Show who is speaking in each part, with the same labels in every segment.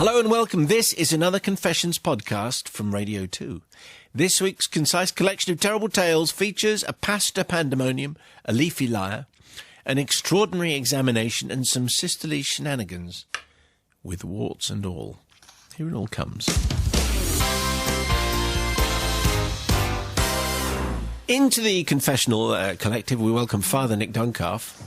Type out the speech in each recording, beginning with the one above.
Speaker 1: Hello and welcome. This is another Confessions podcast from Radio 2. This week's concise collection of terrible tales features a pasta pandemonium, a leafy liar, an extraordinary examination and some sisterly shenanigans, with warts and all. Here it all comes. Into the confessional collective, we welcome Father Nick Duncalf.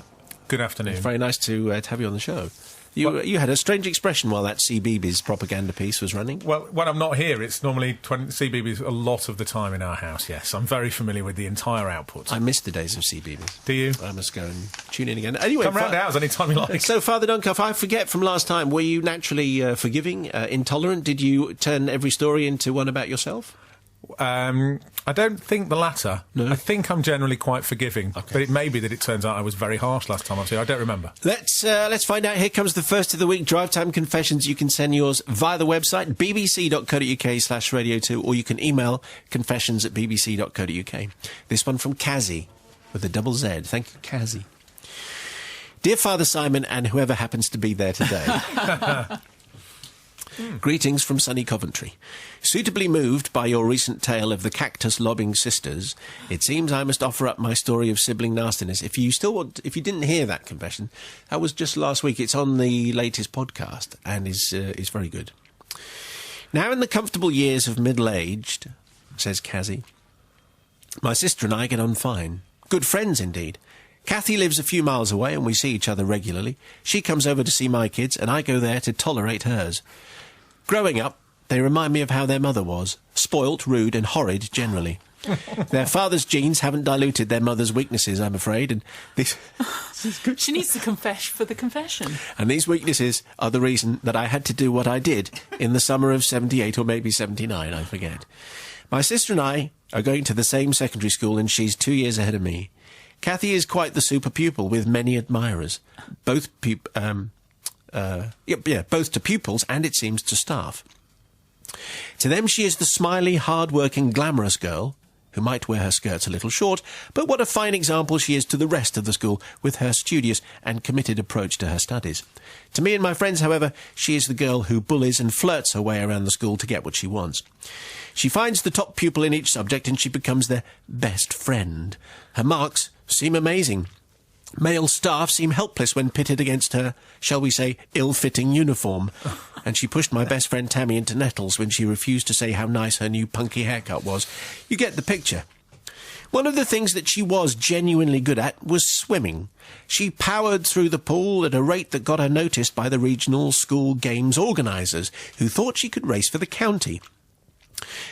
Speaker 2: Good afternoon.
Speaker 1: It's very nice to have you on the show. You had a strange expression while that CBeebies propaganda piece was running.
Speaker 2: Well, when I'm not here, it's normally CBeebies a lot of the time in our house, yes. I'm very familiar with the entire output.
Speaker 1: I miss the days of CBeebies.
Speaker 2: Do you?
Speaker 1: I must go and tune in again. Anyway,
Speaker 2: come round the house any time you like.
Speaker 1: So, Father Duncalf, I forget from last time, were you naturally forgiving, intolerant? Did you turn every story into one about yourself?
Speaker 2: I don't think the latter.
Speaker 1: No?
Speaker 2: I think I'm generally quite forgiving.
Speaker 1: Okay.
Speaker 2: But it may be that it turns out I was very harsh last time I was here. I don't remember.
Speaker 1: Let's find out. Here comes the first of the week, Drive Time Confessions. You can send yours via the website, bbc.co.uk/radio2, or you can email confessions@bbc.co.uk. This one from Kazzy, with a double Z. Thank you, Kazzy. Dear Father Simon and whoever happens to be there today. Greetings from sunny Coventry. Suitably moved by your recent tale of the cactus-lobbing sisters, it seems I must offer up my story of sibling nastiness. If you didn't hear that confession, that was just last week. It's on the latest podcast and is very good. Now in the comfortable years of middle-aged, says Kazzy, my sister and I get on fine. Good friends indeed. Kathy lives a few miles away and we see each other regularly. She comes over to see my kids and I go there to tolerate hers. Growing up, they remind me of how their mother was. Spoilt, rude and horrid generally. Their father's genes haven't diluted their mother's weaknesses, I'm afraid, and this...
Speaker 3: She needs to confess for the confession.
Speaker 1: And these weaknesses are the reason that I had to do what I did in the summer of 78 or maybe 79, I forget. My sister and I are going to the same secondary school and she's 2 years ahead of me. Kathy is quite the super pupil with many admirers, both to pupils and, it seems, to staff. To them she is the smiley, hard-working, glamorous girl who might wear her skirts a little short, but what a fine example she is to the rest of the school with her studious and committed approach to her studies. To me and my friends, however, she is the girl who bullies and flirts her way around the school to get what she wants. She finds the top pupil in each subject and she becomes their best friend. Her marks seem amazing. Male staff seem helpless when pitted against her, shall we say, ill-fitting uniform. And she pushed my best friend Tammy into nettles when she refused to say how nice her new punky haircut was. You get the picture. One of the things that she was genuinely good at was swimming. She powered through the pool at a rate that got her noticed by the regional school games organisers, who thought she could race for the county.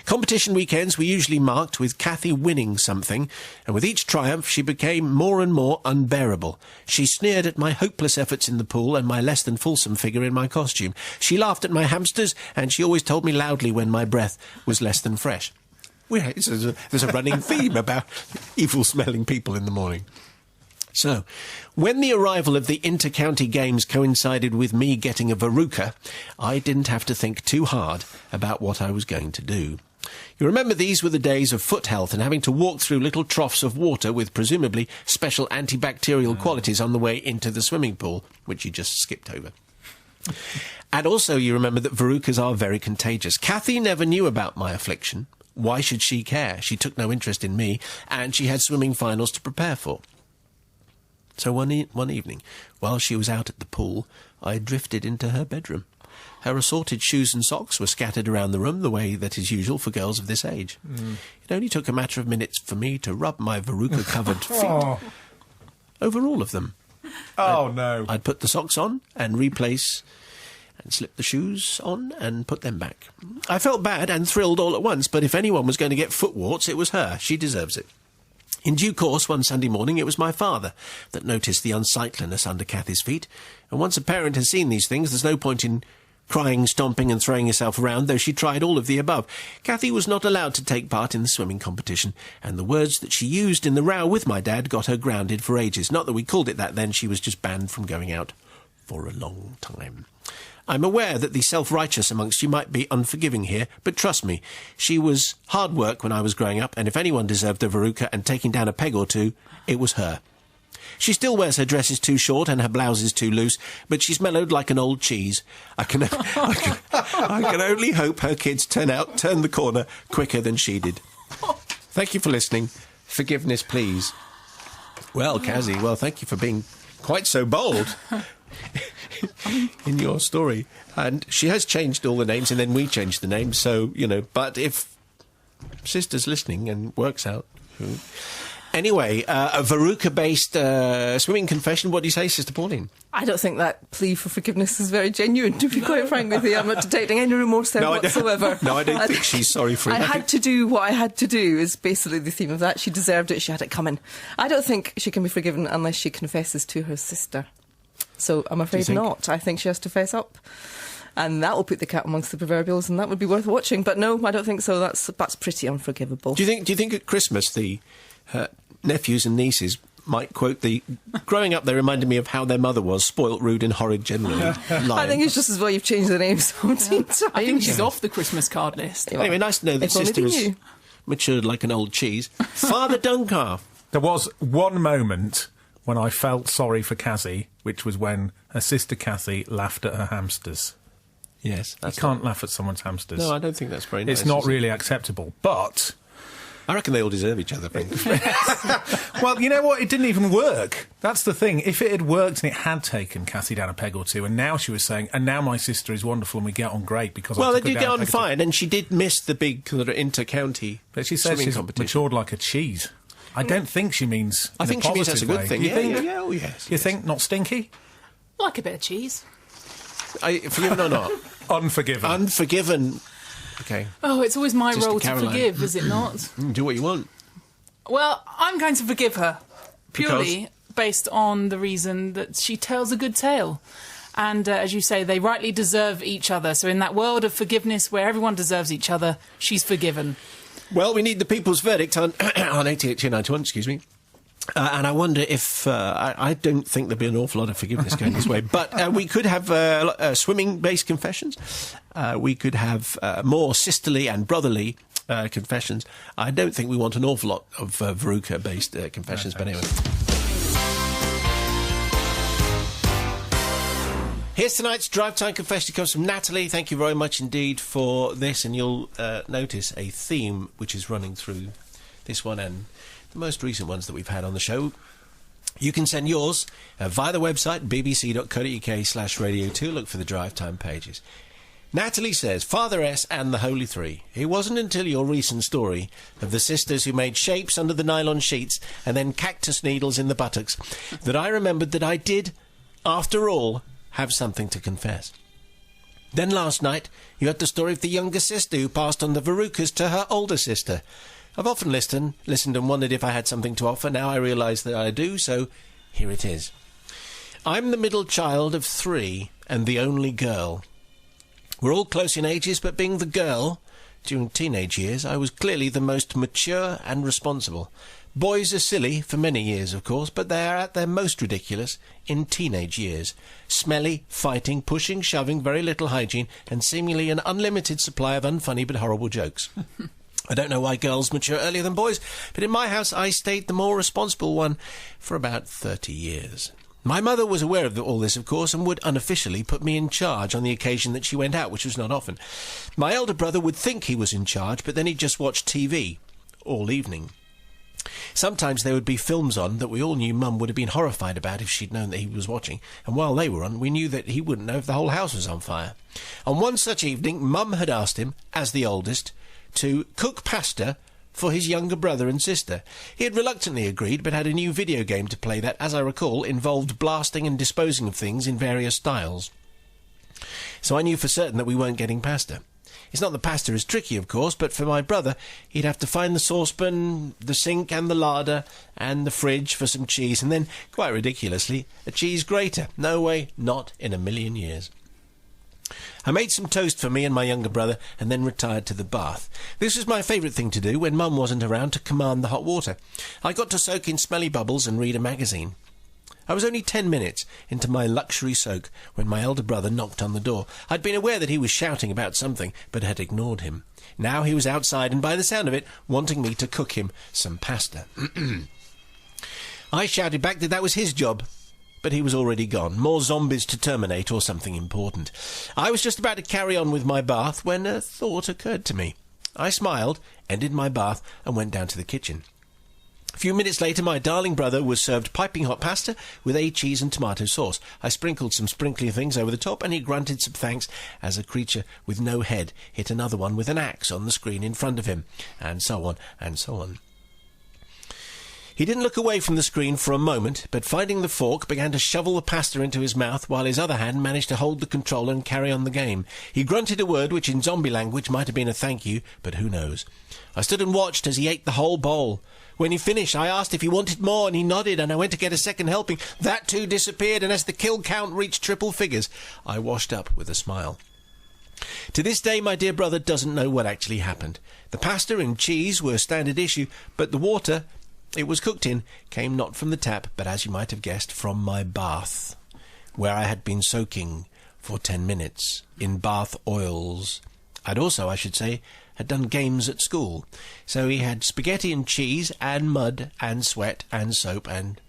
Speaker 1: Competition weekends were usually marked with Kathy winning something, and with each triumph she became more and more unbearable. She sneered at my hopeless efforts in the pool and my less than fulsome figure in my costume. She laughed at my hamsters, and she always told me loudly when my breath was less than fresh. There's a running theme about evil-smelling people in the morning. So, when the arrival of the inter-county games coincided with me getting a veruca, I didn't have to think too hard about what I was going to do. You remember these were the days of foot health and having to walk through little troughs of water with presumably special antibacterial qualities on the way into the swimming pool, which you just skipped over. And also you remember that verucas are very contagious. Kathy never knew about my affliction. Why should she care? She took no interest in me, and she had swimming finals to prepare for. So one evening, while she was out at the pool, I drifted into her bedroom. Her assorted shoes and socks were scattered around the room the way that is usual for girls of this age. It only took a matter of minutes for me to rub my veruca-covered feet over all of them.
Speaker 2: No.
Speaker 1: I'd put the socks on and replace and slip the shoes on and put them back. I felt bad and thrilled all at once, but if anyone was going to get foot warts, it was her. She deserves it. In due course, one Sunday morning, it was my father that noticed the unsightliness under Kathy's feet, and once a parent has seen these things, there's no point in crying, stomping and throwing herself around, though she tried all of the above. Kathy was not allowed to take part in the swimming competition, and the words that she used in the row with my dad got her grounded for ages. Not that we called it that then, she was just banned from going out for a long time. I'm aware that the self-righteous amongst you might be unforgiving here, but trust me, she was hard work when I was growing up, and if anyone deserved a veruca and taking down a peg or two, it was her. She still wears her dresses too short and her blouses too loose, but she's mellowed like an old cheese. I can only hope her kids turn the corner quicker than she did. Thank you for listening. Forgiveness, please. Well, Kazzy, thank you for being quite so bold in your story. And she has changed all the names, and then we changed the names, so, but if Sister's listening and works out who... Anyway, a veruca-based swimming confession. What do you say, Sister Pauline?
Speaker 4: I don't think that plea for forgiveness is very genuine, to be quite frank with you. I'm not detecting any remorse there whatsoever.
Speaker 1: I don't think she's sorry for it.
Speaker 4: I had to do what I had to do is basically the theme of that. She deserved it. She had it coming. I don't think she can be forgiven unless she confesses to her sister. So I'm afraid not. I think she has to fess up. And that will put the cat amongst the proverbials, and that would be worth watching. But no, I don't think so. That's pretty unforgivable.
Speaker 1: Do you think at Christmas the nephews and nieces might quote the... Growing up, they reminded me of how their mother was, spoilt, rude and horrid generally.
Speaker 4: I think it's just as well you've changed the names 14 times.
Speaker 3: I think she's off the Christmas card list.
Speaker 1: Anyway, nice to know that Sister has matured like an old cheese. Father Duncalf.
Speaker 2: There was one moment when I felt sorry for Kazzy, which was when her sister Kathy laughed at her hamsters.
Speaker 1: Yes.
Speaker 2: You can't laugh at someone's hamsters.
Speaker 1: No, I don't think that's very nice.
Speaker 2: It's not really acceptable, but...
Speaker 1: I reckon they all deserve each other, frankly.
Speaker 2: Well, you know what? It didn't even work. That's the thing. If it had worked and it had taken Kathy down a peg or two, and now she was saying, and now my sister is wonderful and we get on great because...
Speaker 1: Well, they did get on fine, and she did miss the big sort of inter-county
Speaker 2: but she says she's matured like a cheese. I don't think she means...
Speaker 1: I think she means that's a good thing.
Speaker 2: You think?
Speaker 1: Yeah, oh, yes.
Speaker 2: You think? Not stinky?
Speaker 3: Like a bit of cheese.
Speaker 1: Forgiven or not?
Speaker 2: Unforgiven.
Speaker 1: Unforgiven. Okay.
Speaker 3: Oh, it's always my
Speaker 1: Sister
Speaker 3: role
Speaker 1: Caroline.
Speaker 3: to forgive, is it not?
Speaker 1: Do what you want.
Speaker 3: Well, I'm going to forgive her, purely based on the reason that she tells a good tale. And as you say, they rightly deserve each other. So in that world of forgiveness where everyone deserves each other, she's forgiven.
Speaker 1: Well, we need the people's verdict on 8891, excuse me. And I wonder if... I don't think there'll be an awful lot of forgiveness going this way. But we could have swimming-based confessions. We could have more sisterly and brotherly confessions. I don't think we want an awful lot of veruca-based confessions, but anyway. Here's tonight's Drive Time Confession. It comes from Natalie. Thank you very much indeed for this. And you'll notice a theme which is running through this one and the most recent ones that we've had on the show. You can send yours via the website, bbc.co.uk/radio2. Look for the Drive Time pages. Natalie says, Father S and the Holy Three. It wasn't until your recent story of the sisters who made shapes under the nylon sheets and then cactus needles in the buttocks that I remembered that I did, after all, have something to confess. Then last night, you had the story of the younger sister who passed on the verucas to her older sister. I've often listened and wondered if I had something to offer. Now I realise that I do, so here it is. I'm the middle child of 3 and the only girl. We're all close in ages, but being the girl, during teenage years, I was clearly the most mature and responsible. Boys are silly for many years, of course, but they are at their most ridiculous in teenage years. Smelly, fighting, pushing, shoving, very little hygiene, and seemingly an unlimited supply of unfunny but horrible jokes. I don't know why girls mature earlier than boys, but in my house I stayed the more responsible one for about 30 years. My mother was aware of all this, of course, and would unofficially put me in charge on the occasion that she went out, which was not often. My elder brother would think he was in charge, but then he'd just watch TV all evening. Sometimes there would be films on that we all knew Mum would have been horrified about if she'd known that he was watching, and while they were on, we knew that he wouldn't know if the whole house was on fire. On one such evening, Mum had asked him, as the oldest, to cook pasta for his younger brother and sister. He had reluctantly agreed, but had a new video game to play that, as I recall, involved blasting and disposing of things in various styles. So I knew for certain that we weren't getting pasta. It's not that pasta is tricky, of course, but for my brother, he'd have to find the saucepan, the sink and the larder, and the fridge for some cheese, and then, quite ridiculously, a cheese grater. No way, not in a million years. I made some toast for me and my younger brother and then retired to the bath. This was my favourite thing to do when Mum wasn't around to command the hot water. I got to soak in smelly bubbles and read a magazine. I was only 10 minutes into my luxury soak when my elder brother knocked on the door. I'd been aware that he was shouting about something, but had ignored him. Now he was outside and, by the sound of it, wanting me to cook him some pasta. I shouted back that was his job. But he was already gone. More zombies to terminate or something important. I was just about to carry on with my bath when a thought occurred to me. I smiled, ended my bath, and went down to the kitchen. A few minutes later, my darling brother was served piping hot pasta with cheese and tomato sauce. I sprinkled some sprinkly things over the top, and he grunted some thanks as a creature with no head hit another one with an axe on the screen in front of him, and so on, and so on. He didn't look away from the screen for a moment, but finding the fork, began to shovel the pasta into his mouth, while his other hand managed to hold the controller and carry on the game. He grunted a word which in zombie language might have been a thank you, but who knows. I stood and watched as he ate the whole bowl. When he finished, I asked if he wanted more, and he nodded, and I went to get a second helping. That too disappeared, and as the kill count reached triple figures, I washed up with a smile. To this day, my dear brother doesn't know what actually happened. The pasta and cheese were standard issue, but the water it was cooked in came not from the tap, but as you might have guessed, from my bath, where I had been soaking for 10 minutes in bath oils. I'd also, I should say, had done games at school. So he had spaghetti and cheese and mud and sweat and soap and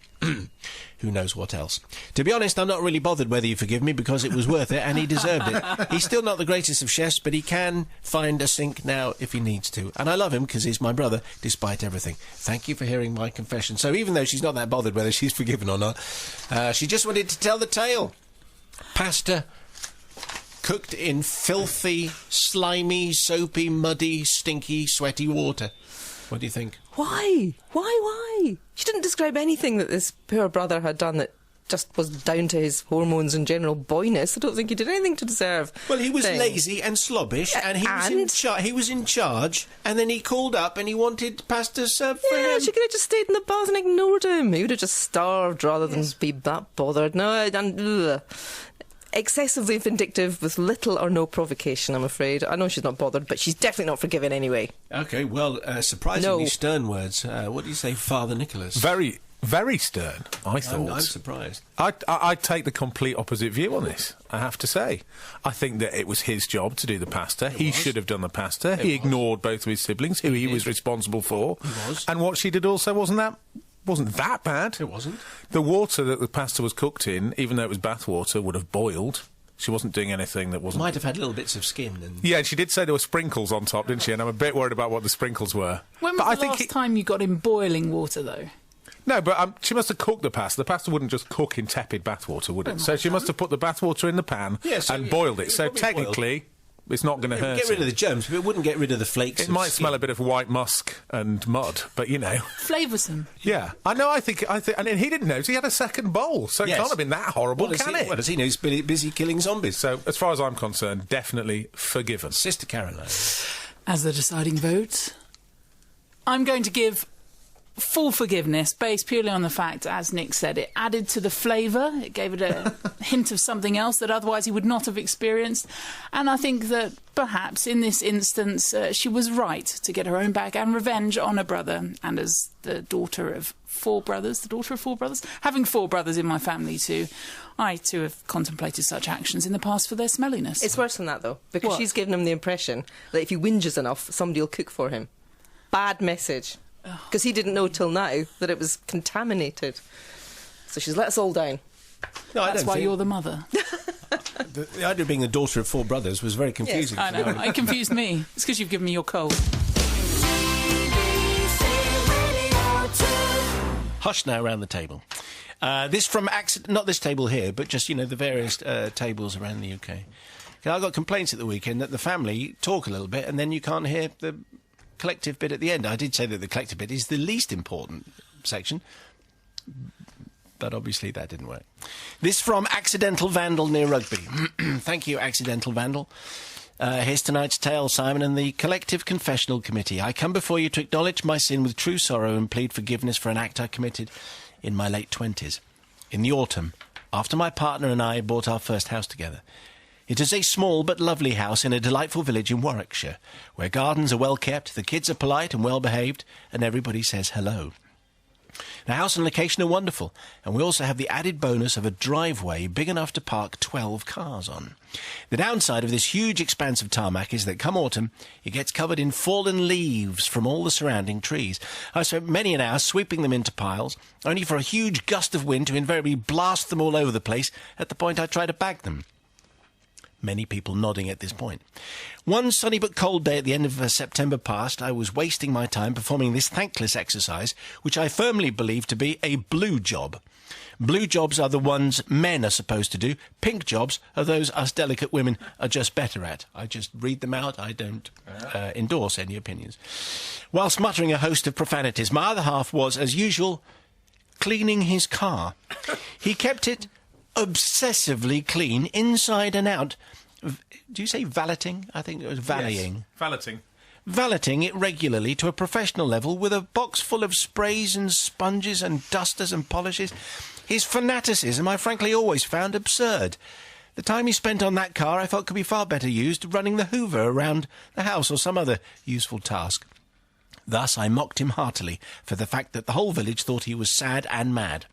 Speaker 1: who knows what else. To be honest, I'm not really bothered whether you forgive me, because it was worth it and he deserved it. He's still not the greatest of chefs, but he can find a sink now if he needs to. And I love him because he's my brother, despite everything. Thank you for hearing my confession. So even though she's not that bothered whether she's forgiven or not, she just wanted to tell the tale. Pasta cooked in filthy, slimy, soapy, muddy, stinky, sweaty water. What do you think?
Speaker 4: Why? Why? She didn't describe anything that this poor brother had done that just was down to his hormones and general boyness. I don't think he did anything to deserve.
Speaker 1: Well, he was
Speaker 4: things.
Speaker 1: Lazy and slobbish, and he was in charge, and then he called up and he wanted pasta served for him.
Speaker 4: Yeah, she could have just stayed in the bath and ignored him. He would have just starved rather than be that bothered. No, excessively vindictive with little or no provocation, I'm afraid. I know she's not bothered, but she's definitely not forgiven anyway.
Speaker 1: OK, well, surprisingly stern words. What do you say, Father Nicholas?
Speaker 2: Very, very stern, I thought.
Speaker 1: I'm surprised.
Speaker 2: I'd take the complete opposite view on this, I have to say. I think that it was his job to do the pasta. He should have done the pasta. He ignored both of his siblings, who he was responsible for.
Speaker 1: He was.
Speaker 2: And what she did also wasn't that bad.
Speaker 1: It wasn't.
Speaker 2: The water that the pasta was cooked in, even though it was bath water, would have boiled. She wasn't doing anything that wasn't...
Speaker 1: Might have had little bits of skin. And...
Speaker 2: Yeah, she did say there were sprinkles on top, didn't she? And I'm a bit worried about what the sprinkles were.
Speaker 3: When was the last time you got in boiling water, though?
Speaker 2: No, but she must have cooked the pasta. The pasta wouldn't just cook in tepid bath water, would it? So she must have put the bath water in the pan and boiled it. So technically... It's not going to hurt.
Speaker 1: Get rid of the germs, but it wouldn't get rid of the flakes.
Speaker 2: It might smell a bit of white musk and mud, but you know.
Speaker 3: Flavoursome.
Speaker 2: Yeah, I know. I think, and he didn't know. So he had a second bowl, so it can't have been that horrible, can it?
Speaker 1: Well, does he know he's busy killing zombies?
Speaker 2: So, as far as I'm concerned, definitely forgiven.
Speaker 1: Sister Caroline.
Speaker 3: As the deciding vote, I'm going to give full forgiveness based purely on the fact, as Nick said, it added to the flavour, it gave it a hint of something else that otherwise he would not have experienced, and I think that perhaps in this instance she was right to get her own back and revenge on her brother. And as the daughter of four brothers, having four brothers in my family too, I too have contemplated such actions in the past for their smelliness.
Speaker 4: It's worse than that though, because she's given him the impression that if he whinges enough, somebody will cook for him. Bad message. Because he didn't know till now that it was contaminated. So she's let us all down.
Speaker 1: No,
Speaker 3: That's why you're the mother.
Speaker 1: The idea of being the daughter of four brothers was very confusing.
Speaker 3: Yes, I know. It confused me. It's because you've given me your cold.
Speaker 1: Hush now around the table. This from not this table here, but just, the various tables around the UK. I got complaints at the weekend that the family talk a little bit and then you can't hear the collective bit at the end. I did say that the collective bit is the least important section, but obviously that didn't work. This from Accidental Vandal near Rugby. Thank you, Accidental Vandal. Here's tonight's tale, Simon, and the Collective Confessional Committee. I come before you to acknowledge my sin with true sorrow and plead forgiveness for an act I committed in my late 20s. In the autumn, after my partner and I bought our first house together. It is a small but lovely house in a delightful village in Warwickshire, where gardens are well kept, the kids are polite and well behaved, and everybody says hello. The house and location are wonderful, and we also have the added bonus of a driveway big enough to park 12 cars on. The downside of this huge expanse of tarmac is that come autumn, it gets covered in fallen leaves from all the surrounding trees. I spent many an hour sweeping them into piles, only for a huge gust of wind to invariably blast them all over the place at the point I try to bag them. Many people nodding at this point. One sunny but cold day at the end of September past, I was wasting my time performing this thankless exercise, which I firmly believe to be a blue job. Blue jobs are the ones men are supposed to do. Pink jobs are those us delicate women are just better at. I just read them out. I don't endorse any opinions. Whilst muttering a host of profanities, my other half was, as usual, cleaning his car. He kept it obsessively clean, inside and out. Do you say valeting? I think it was valeting.
Speaker 2: Yes, valeting.
Speaker 1: Valeting it regularly to a professional level with a box full of sprays and sponges and dusters and polishes. His fanaticism I frankly always found absurd. The time he spent on that car I felt could be far better used running the Hoover around the house or some other useful task. Thus I mocked him heartily for the fact that the whole village thought he was sad and mad.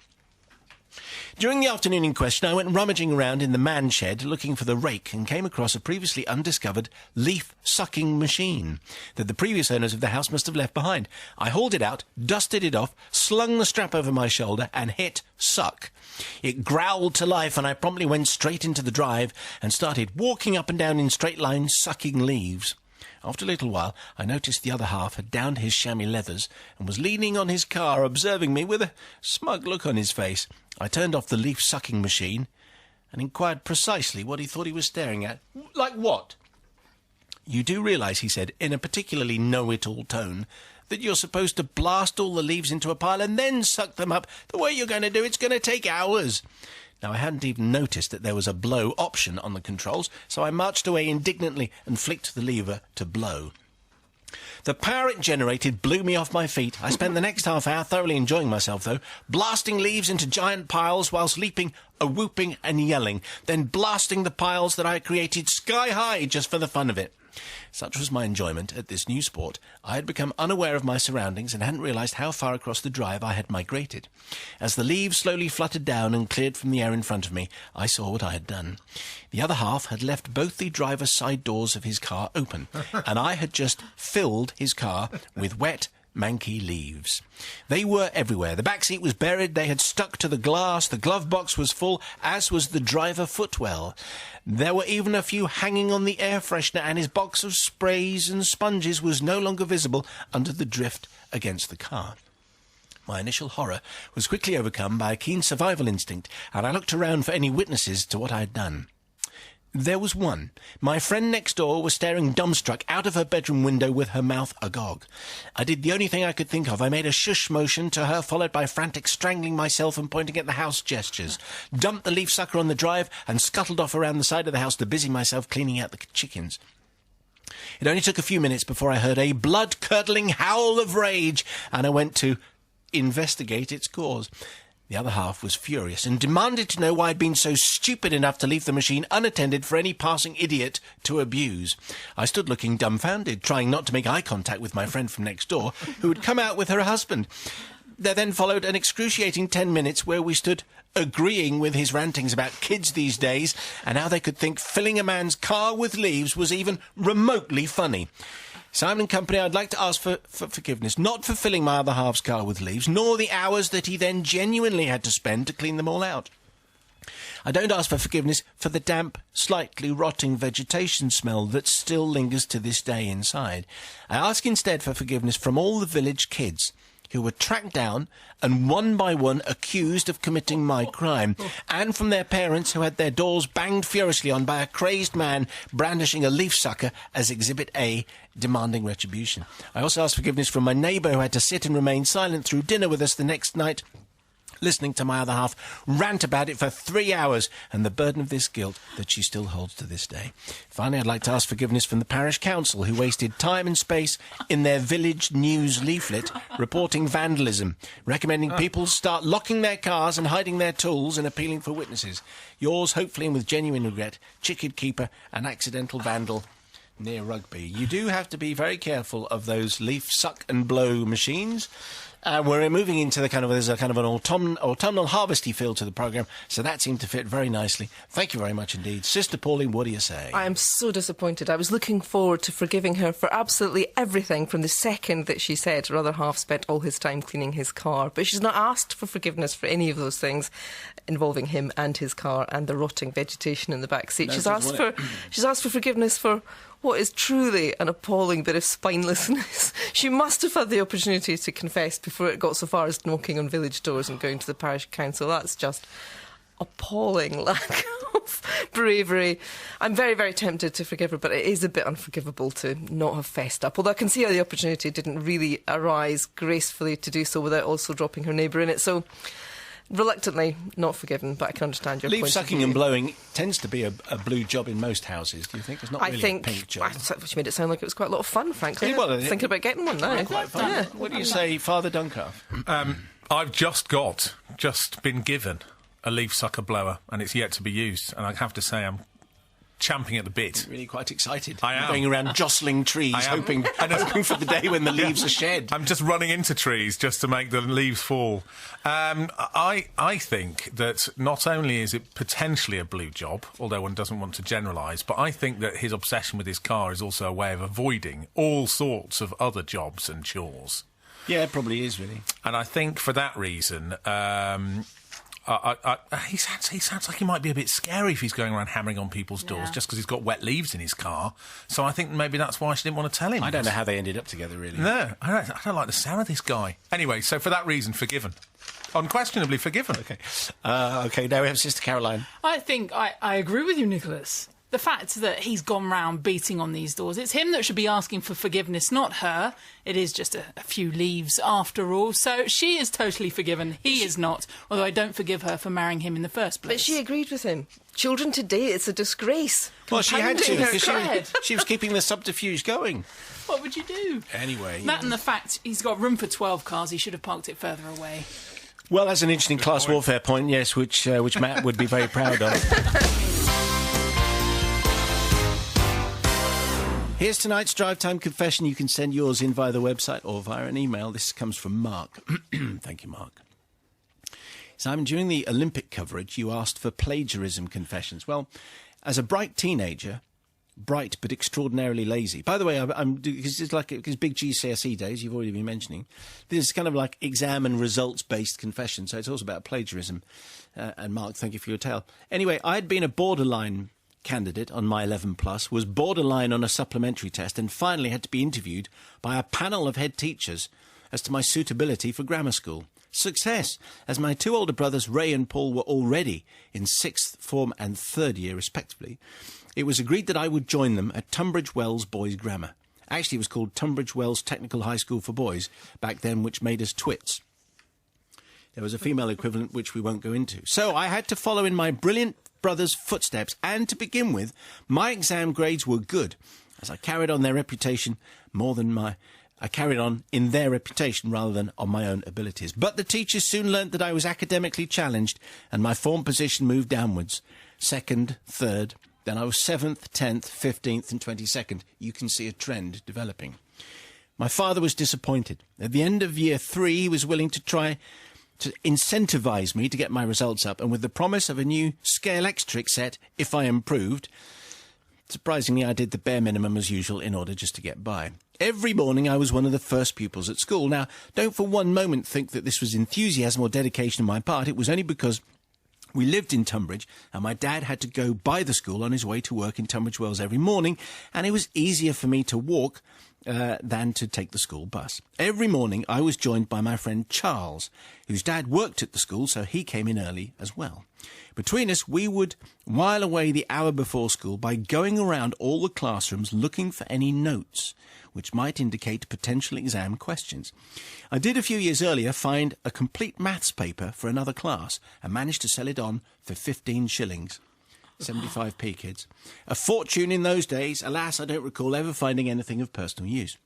Speaker 1: During the afternoon in question, I went rummaging around in the man shed looking for the rake and came across a previously undiscovered leaf-sucking machine that the previous owners of the house must have left behind. I hauled it out, dusted it off, slung the strap over my shoulder and hit suck. It growled to life and I promptly went straight into the drive and started walking up and down in straight lines, sucking leaves. After a little while, I noticed the other half had downed his chamois leathers and was leaning on his car, observing me with a smug look on his face. I turned off the leaf-sucking machine and inquired precisely what he thought he was staring at. Like what? You do realise, he said, in a particularly know-it-all tone, that you're supposed to blast all the leaves into a pile and then suck them up. The way you're going to do it's going to take hours. Now, I hadn't even noticed that there was a blow option on the controls, so I marched away indignantly and flicked the lever to blow. The power it generated blew me off my feet. I spent the next half hour thoroughly enjoying myself, though, blasting leaves into giant piles whilst leaping, whooping and yelling, then blasting the piles that I had created sky high just for the fun of it. Such was my enjoyment at this new sport, I had become unaware of my surroundings and hadn't realised how far across the drive I had migrated. As the leaves slowly fluttered down and cleared from the air in front of me, I saw what I had done. The other half had left both the driver's side doors of his car open, and I had just filled his car with wet, manky leaves. They were everywhere. The back seat was buried, they had stuck to the glass, the glove box was full, as was the driver footwell. There were even a few hanging on the air freshener, and his box of sprays and sponges was no longer visible under the drift against the car. My initial horror was quickly overcome by a keen survival instinct, and I looked around for any witnesses to what I had done. There was one. My friend next door was staring dumbstruck out of her bedroom window with her mouth agog. I did the only thing I could think of. I made a shush motion to her, followed by frantic strangling myself and pointing at the house gestures, dumped the leaf sucker on the drive and scuttled off around the side of the house to busy myself cleaning out the chickens. It only took a few minutes before I heard a blood-curdling howl of rage, and I went to investigate its cause. The other half was furious and demanded to know why I'd been so stupid enough to leave the machine unattended for any passing idiot to abuse. I stood looking dumbfounded, trying not to make eye contact with my friend from next door, who had come out with her husband. There then followed an excruciating 10 minutes where we stood agreeing with his rantings about kids these days and how they could think filling a man's car with leaves was even remotely funny. Simon and Company, I'd like to ask for forgiveness, not for filling my other half's car with leaves, nor the hours that he then genuinely had to spend to clean them all out. I don't ask for forgiveness for the damp, slightly rotting vegetation smell that still lingers to this day inside. I ask instead for forgiveness from all the village kids who were tracked down and one by one accused of committing my crime, and from their parents who had their doors banged furiously on by a crazed man brandishing a leaf sucker as Exhibit A, demanding retribution. I also ask forgiveness from my neighbour who had to sit and remain silent through dinner with us the next night, listening to my other half rant about it for 3 hours, and the burden of this guilt that she still holds to this day. Finally, I'd like to ask forgiveness from the parish council, who wasted time and space in their village news leaflet reporting vandalism, recommending people start locking their cars and hiding their tools and appealing for witnesses. Yours, hopefully and with genuine regret, Chicken Keeper, an accidental vandal near Rugby. You do have to be very careful of those leaf suck and blow machines. We're moving into there's a kind of an autumnal harvesty feel to the programme, so that seemed to fit very nicely. Thank you very much indeed. Sister Pauline, what do you say?
Speaker 4: I am so disappointed. I was looking forward to forgiving her for absolutely everything from the second that she said her other half spent all his time cleaning his car. But she's not asked for forgiveness for any of those things involving him and his car and the rotting vegetation in the back seat. She's asked for forgiveness for what is truly an appalling bit of spinelessness. She must have had the opportunity to confess before it got so far as knocking on village doors and going to the parish council. That's just appalling lack of bravery. I'm very, very tempted to forgive her, but it is a bit unforgivable to not have fessed up. Although I can see how the opportunity didn't really arise gracefully to do so without also dropping her neighbour in it. So reluctantly not forgiven, but I can understand your point of view.
Speaker 1: Leaf sucking and blowing tends to be a blue job in most houses, do you think? It's not really a pink job.
Speaker 4: She made it sound like it was quite a lot of fun, frankly.
Speaker 1: Yeah, well,
Speaker 4: thinking about getting one now.
Speaker 1: Quite fun.
Speaker 4: Yeah.
Speaker 1: What do you say, Father Duncalf?
Speaker 2: I've just been given a leaf sucker blower, and it's yet to be used, and I have to say I'm champing at the bit.
Speaker 1: Really quite excited.
Speaker 2: I am.
Speaker 1: Going around jostling trees, hoping for the day when the leaves are shed.
Speaker 2: I'm just running into trees just to make the leaves fall. I think that not only is it potentially a blue job, although one doesn't want to generalise, but I think that his obsession with his car is also a way of avoiding all sorts of other jobs and chores.
Speaker 1: Yeah, it probably is, really.
Speaker 2: And I think for that reason, he sounds like he might be a bit scary if he's going around hammering on people's doors just because he's got wet leaves in his car. So I think maybe that's why she didn't want to tell him.
Speaker 1: I don't know how they ended up together, really.
Speaker 2: No, I don't like the sound of this guy. Anyway, so for that reason, forgiven. Unquestionably forgiven.
Speaker 1: OK. OK, now we have Sister Caroline.
Speaker 3: I think I agree with you, Nicholas. The fact that he's gone round beating on these doors, it's him that should be asking for forgiveness, not her. It is just a few leaves after all. So she is totally forgiven. He is not, although I don't forgive her for marrying him in the first place.
Speaker 4: But she agreed with him. Children today, it's a disgrace.
Speaker 1: Well, she had to,
Speaker 4: Compounding her
Speaker 1: because she was keeping the subterfuge going.
Speaker 3: What would you do?
Speaker 1: Anyway.
Speaker 3: That and the fact he's got room for 12 cars, he should have parked it further away.
Speaker 1: Well, that's an interesting class warfare point, yes, which Matt would be very proud of. Here's tonight's Drive Time Confession. You can send yours in via the website or via an email. This comes from Mark. Thank you, Mark. Simon, during the Olympic coverage, you asked for plagiarism confessions. Well, as a bright teenager, bright but extraordinarily lazy. By the way, because it's like because big GCSE days, you've already been mentioning. This is kind of like exam and results-based confession, so it's also about plagiarism. And Mark, thank you for your tale. Anyway, I'd been a borderline candidate on my 11 plus, was borderline on a supplementary test, and finally had to be interviewed by a panel of head teachers as to my suitability for grammar school. Success, as my two older brothers Ray and Paul were already in 6th form and 3rd year respectively. It was agreed that I would join them at Tunbridge Wells Boys Grammar. Actually, it was called Tunbridge Wells Technical High School for Boys back then, which made us twits. There was a female equivalent which we won't go into. So I had to follow in my brilliant brothers' footsteps, and to begin with, my exam grades were good, as I carried on their reputation I carried on in their reputation rather than on my own abilities. But the teachers soon learnt that I was academically challenged, and my form position moved downwards. 2nd, 3rd, then I was 7th, 10th, 15th and 22nd. You can see a trend developing. My father was disappointed. At the end of year 3, he was willing to try to incentivise me to get my results up, and with the promise of a new scale X-trick set if I improved. Surprisingly, I did the bare minimum as usual in order just to get by. Every morning I was one of the first pupils at school. Now, don't for one moment think that this was enthusiasm or dedication on my part. It was only because we lived in Tunbridge, and my dad had to go by the school on his way to work in Tunbridge Wells every morning, and it was easier for me to walk than to take the school bus. Every morning I was joined by my friend Charles, whose dad worked at the school, so he came in early as well. Between us, we would while away the hour before school by going around all the classrooms looking for any notes which might indicate potential exam questions. I did a few years earlier find a complete maths paper for another class and managed to sell it on for 15 shillings. 75p, kids. A fortune in those days. Alas, I don't recall ever finding anything of personal use.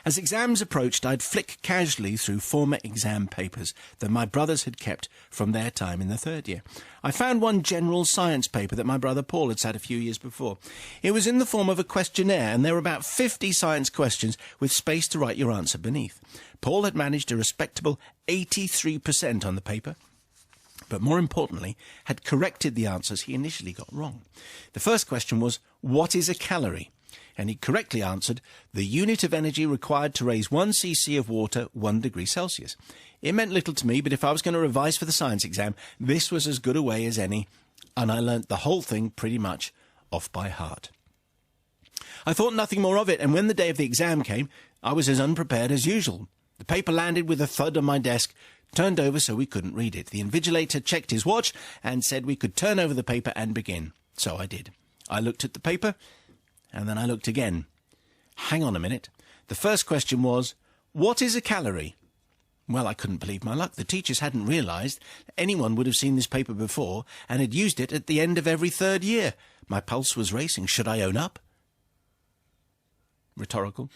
Speaker 1: As exams approached, I'd flick casually through former exam papers that my brothers had kept from their time in the third year. I found one general science paper that my brother Paul had sat a few years before. It was in the form of a questionnaire, and there were about 50 science questions with space to write your answer beneath. Paul had managed a respectable 83% on the paper, but more importantly, had corrected the answers he initially got wrong. The first question was, what is a calorie? And he correctly answered, the unit of energy required to raise 1 cc of water 1 degree Celsius. It meant little to me, but if I was going to revise for the science exam, this was as good a way as any, and I learnt the whole thing pretty much off by heart. I thought nothing more of it, and when the day of the exam came, I was as unprepared as usual. The paper landed with a thud on my desk, turned over so we couldn't read it. The invigilator checked his watch and said we could turn over the paper and begin. So I did. I looked at the paper, and then I looked again. Hang on a minute. The first question was, what is a calorie? Well, I couldn't believe my luck. The teachers hadn't realised anyone would have seen this paper before and had used it at the end of every third year. My pulse was racing. Should I own up? Rhetorical?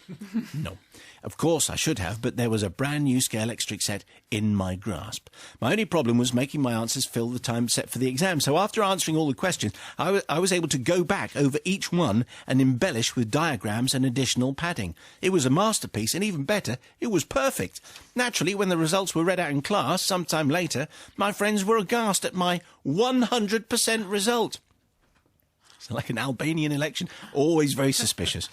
Speaker 1: No. Of course I should have, but there was a brand new scale electric set in my grasp. My only problem was making my answers fill the time set for the exam. So after answering all the questions, I was able to go back over each one and embellish with diagrams and additional padding. It was a masterpiece, and even better, it was perfect. Naturally, when the results were read out in class sometime later, my friends were aghast at my 100% result. So like an Albanian election, always very suspicious.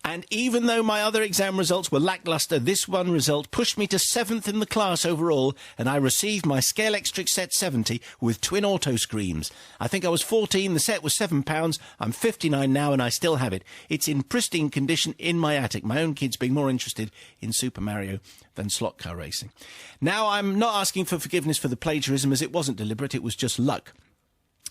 Speaker 1: And even though my other exam results were lacklustre, this one result pushed me to 7th in the class overall, and I received my Scale Electric Set 70 with twin auto screens. I think I was 14, the set was £7, I'm 59 now, and I still have it. It's in pristine condition in my attic, my own kids being more interested in Super Mario than slot car racing. Now, I'm not asking for forgiveness for the plagiarism, as it wasn't deliberate, it was just luck.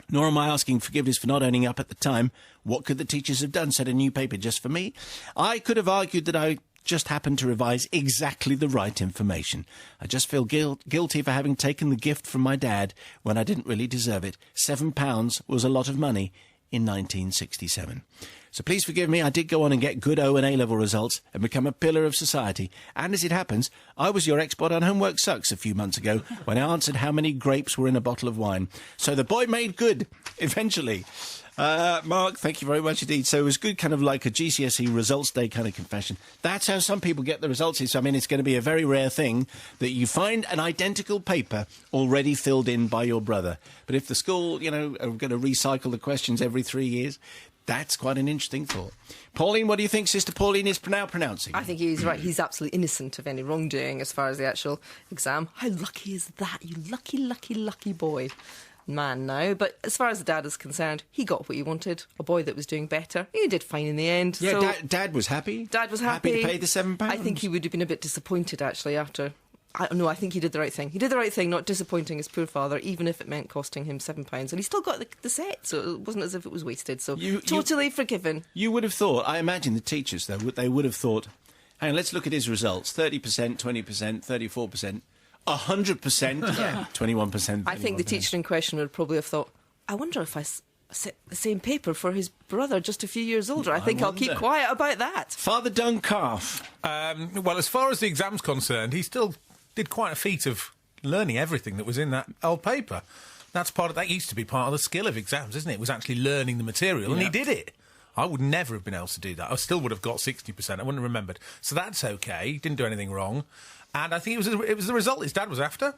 Speaker 1: Nor am I asking forgiveness for not owning up at the time. What could the teachers have done? Set a new paper just for me? I could have argued that I just happened to revise exactly the right information. I just feel guilty for having taken the gift from my dad when I didn't really deserve it. £7 was a lot of money in 1967. So please forgive me, I did go on and get good O and A-level results and become a pillar of society. And as it happens, I was your expert on Homework Sucks a few months ago when I answered how many grapes were in a bottle of wine. So the boy made good, eventually. Mark, thank you very much indeed. So it was good, kind of like a GCSE results day kind of confession. That's how some people get the results. So, I mean, it's going to be a very rare thing that you find an identical paper already filled in by your brother. But if the school, you know, are going to recycle the questions every 3 years, that's quite an interesting thought. Pauline, what do you think Sister Pauline is now pronouncing?
Speaker 4: I think he's right. He's absolutely innocent of any wrongdoing as far as the actual exam. How lucky is that? You lucky, lucky, lucky boy. Man now. But as far as the dad is concerned, he got what he wanted. A boy that was doing better. He did fine in the end.
Speaker 1: Yeah,
Speaker 4: so
Speaker 1: Dad was happy.
Speaker 4: Dad was happy.
Speaker 1: Happy to pay the £7.
Speaker 4: I think he would have been a bit disappointed, actually, after... I think he did the right thing. He did the right thing, not disappointing his poor father, even if it meant costing him £7. And he still got the set, so it wasn't as if it was wasted. So totally forgiven.
Speaker 1: You would have thought, I imagine the teachers, though, they would have thought, hang on, let's look at his results. 30%, 20%, 34%, 100%, yeah. 21%.
Speaker 4: I think the teacher in question would probably have thought, I wonder if I set the same paper for his brother just a few years older. I think I'll keep quiet about that.
Speaker 1: Father Duncalf.
Speaker 2: Well, as far as the exam's concerned, he still did quite a feat of learning everything that was in that old paper. That used to be part of the skill of exams, isn't it? It was actually learning the material, and he did it. I would never have been able to do that. I still would have got 60%. I wouldn't have remembered. So that's okay. He didn't do anything wrong. And I think it was the result his dad was after.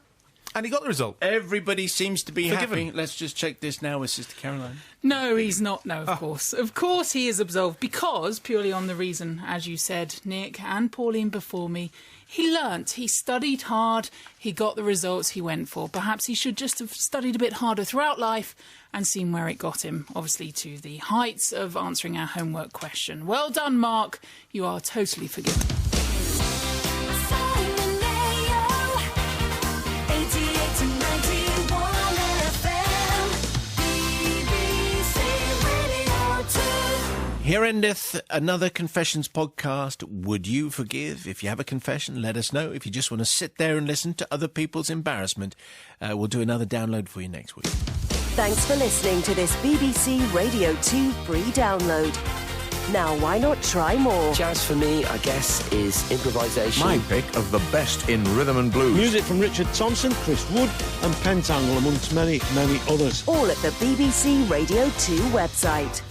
Speaker 2: And he got the result.
Speaker 1: Everybody seems to be happy. Let's just check this now with Sister Caroline.
Speaker 3: No, he's not. No, of course. Of course he is absolved because, purely on the reason, as you said, Nick and Pauline before me, he learnt. He studied hard. He got the results he went for. Perhaps he should just have studied a bit harder throughout life and seen where it got him, obviously to the heights of answering our homework question. Well done, Mark. You are totally forgiven.
Speaker 1: Here endeth another Confessions podcast. Would you forgive? If you have a confession, let us know. If you just want to sit there and listen to other people's embarrassment, we'll do another download for you next week.
Speaker 5: Thanks for listening to this BBC Radio 2 free download. Now why not try more?
Speaker 6: Jazz for me, I guess, is improvisation.
Speaker 7: My pick of the best in rhythm and blues.
Speaker 8: Music from Richard Thompson, Chris Wood and Pentangle, amongst many, many others.
Speaker 5: All at the BBC Radio 2 website.